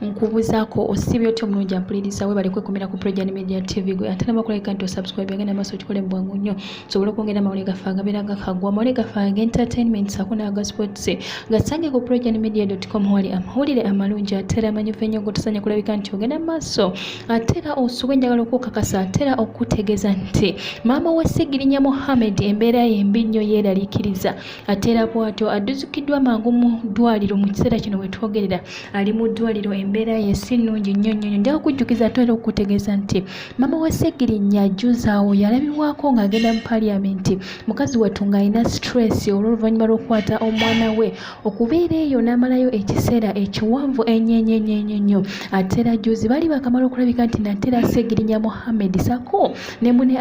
nkubuzaako osibye otyo omulungi ampuliriza we bali kwekomera ku Project Media TV gwe ate nabakulabika nti osubscribe agenda maaso okikole mu bwangu nnyo sobole okwongera amawulire gaffe agabeera gakagwa amawulire gaffe ag'entertainment ssaako n'aga sports gasange ku projectmedia.com wali amawulire amalungi ate era amanyufu ennyo gotusanya kulabika nti ogenda maaso ate era osuubwe njagala okukakasa ate era okutegeeza nti maama wa Ssegirinya Mohammed embeera ye mbi nnyo yeeraliikiriza ate era bw'atyo addusikiddwa mangu mu ddwaliro mu kiseera kino we twogerera ali mu ddwaliro embeera ye si nnungi nnyo nnyo njaga kujjukiza ate era okutegeeza nti maama wa Ssegirinya juzaawo yalabibwako ng'agenda mu paliamenti mukazi wattu ng'alina stress olw'oluvannyuma lw'okukwata omwana we okubeera eyo n'amalayo ekiseera ekiwanvu ennyo ate era juzi baali bakamala okulabika nti nate era Ssegirinya Mohammed sako ne mune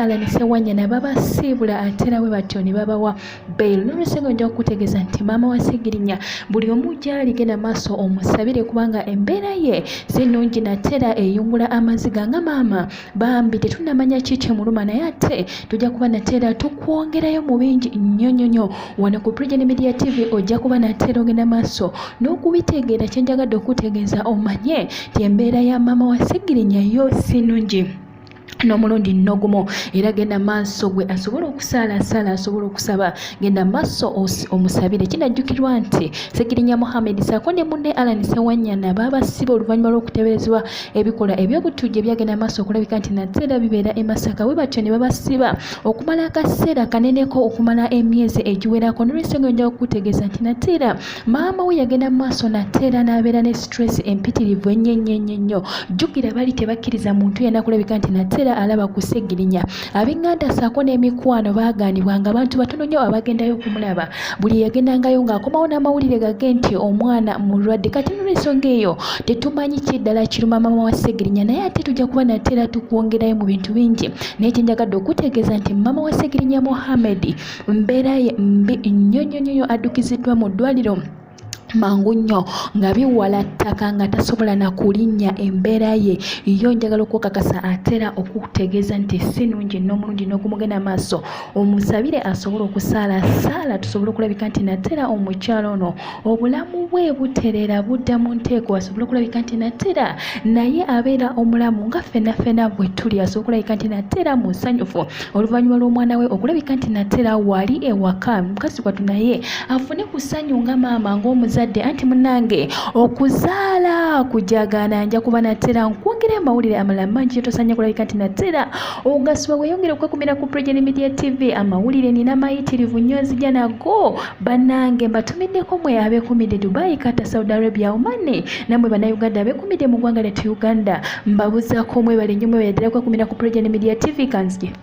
Ssegirinya ne babasiibula ate era we batyo ne babawa bail n'olwesenga nja okutegeeza nti maama wa Ssegirinya buli omu gy'ali genda maaso omusabire kubanga embeera ye si nnungi nate era eyungula amaziga nga maama bambi tetunnamanya ki kyemuluma naye ate tujja kuba nate era tukwongerayo mu bingi nnyo wano ku Project Media TV ojja kuba nate era ogenda maaso n'okubitegeera kye njagadde okutegeeza omanye ti embeera ya maama wa Ssegirinya yo si nnungi n'omulundi nnogumu era genda maaso gwe asobola okusaala asobola okusaba genda maaso omusabire kinajjukirwa nti Ssegirinya Mohammed ssaako ne munne Ssegirinya baabasiba oluvannyuma lw'okuteeberezebwa ebikola eby'obutujju ebyagenda maaso okulabika nti nate era bibeera e Masaka we batyo ne babasiba okumala akaseera kaneneko okumala emyezi egiwerako n'olw'ensonga nja okutegeeza nti nate era maama we yagenda maaso nate era n'abeera ne stress empitirivu ennyo jjukira baali tebakkiriza muntu yenna kulabika nti nate era alaba ku Ssegirinya ab'enganda ssaako n'emikwano baagaanibwa nga abantu batono nnyo abagendayo okumulaba buli yagendangayo ng'akomawo n'amawulire gage nti omwana mulwadde kati n'olw'ensonga eyo tetumanyi kiddala kiruma maama wa Ssegirinya naye ate tujja kuba nate era tukwongerayo mu bintu bingi naye kyenjagadde okutegeeza nti maama wa Ssegirinya Mohammed mbeera ye mbi nnyo addukiziddwa mu ddwaliro mangu nnyo nga biwala ttaka nga tasobola na kulinnya embeera ye yo njagala okukakasa ate era okutegeeza nti si nnungi n'omulundi n'okumugenda maaso omusabire asobola okusaala tusobole okulabika nti nate era omukyalo ono obulamu bwe butereera budda mu nteeko asobole okulabika nti nate era naye abeera omulamu nga ffenna bwe tuli asobole okulabika nti nate era musanyufu oluvannyuma lw'omwana we okulabika nti nate era wali ewaka mukazi wattu naye afune ku ssanyu nga maama ng'omuzadde anti munange okuzaala kujagaana nja kuba natera nkwongera amawulire amalala mangi tosanya kulabika nti natera ogasibwa weyongera okwekumira ku Project Media TV amawulire nina mayitirivu nnyo nzija nago bannange mbatumiddeko mwe abeekumidde Dubai, Qatar, Saudi Arabia, Oman namwe bannayuganda abeekumidde mu ggwanga lyattu Uganda mbabuzaako mwebale nnyo mwebale ddala kwekumira ku Project Media TV kanzige